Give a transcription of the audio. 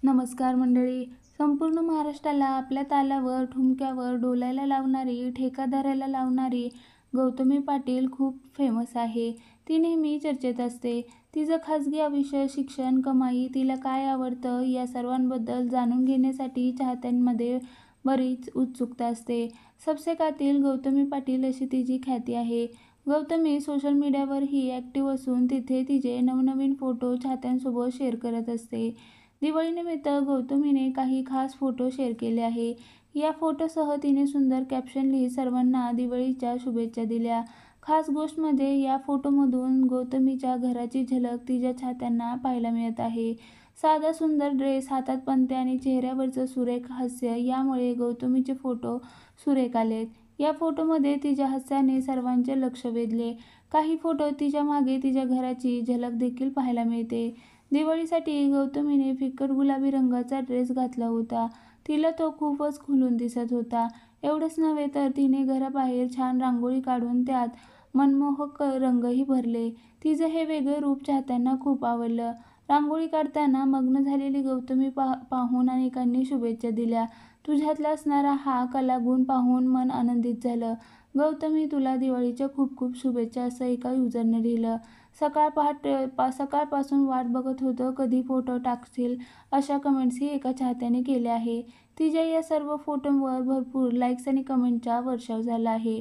नमस्कार मंडळी. संपूर्ण महाराष्ट्राला आपल्या तालावर ठुमक्यावर डोलायला लावणारी, ठेका धरायला लावणारी गौतमी पाटील खूप फेमस आहे. ती नेहमी चर्चेत असते. तिचं खाजगी आयुष्य, शिक्षण, कमाई, तिला काय आवडतं या सर्वांबद्दल जाणून घेण्यासाठी चाहत्यांमध्ये बरीच उत्सुकता असते. सबसेकातील गौतमी पाटील अशी तिची ख्याती आहे. गौतमी सोशल मीडियावरही ॲक्टिव्ह असून तिथे तिचे नवनवीन फोटो चाहत्यांसोबत शेअर करत असते. दिवाळीनिमित्त गौतमीने काही खास फोटो शेअर केले आहे. या फोटोसह तिने सुंदर कॅप्शन लिहित सर्वांना दिवाळीच्या शुभेच्छा दिल्या. खास गोष्ट म्हणजे या फोटोमधून गौतमीच्या घराची झलक तिच्या चाहत्यांना पाहायला मिळत आहे. साधा सुंदर ड्रेस, हातात पणत्या आणि चेहऱ्यावरचं सुरेख हास्य यामुळे गौतमीचे फोटो सुरेख आलेत. या फोटोमध्ये तिच्या हास्याने सर्वांचे लक्ष वेधले. काही फोटो तिच्या मागे तिच्या घराची झलक देखील पाहायला मिळते. दिवाळीसाठी गौतमीने फिकट गुलाबी रंगाचा ड्रेस घातला होता. तिला तो खूपच खुलून दिसत होता. एवढंच नव्हे तर तिने घराबाहेर छान रांगोळी काढून त्यात मनमोहक रंगही भरले. तिचं हे वेगळं रूप चाहत्यांना खूप आवडलं. रांगोळी काढताना मग्न झालेली गौतमी पाहून अनेकांनी शुभेच्छा दिल्या. तुझ्यातला असणारा हा कलागुण पाहून मन आनंदित झालं. गौतमी, तुला दिवाळीच्या खूप खूप शुभेच्छा असं एका युजरने लिहिलं. सकाळपासून वाट बघत होतो कधी फोटो टाकशील अशा कमेंट्सही एका चाहत्याने केल्या आहे. तिच्या या सर्व फोटोंवर भरपूर लाईक्स आणि कमेंटचा वर्षाव झाला आहे.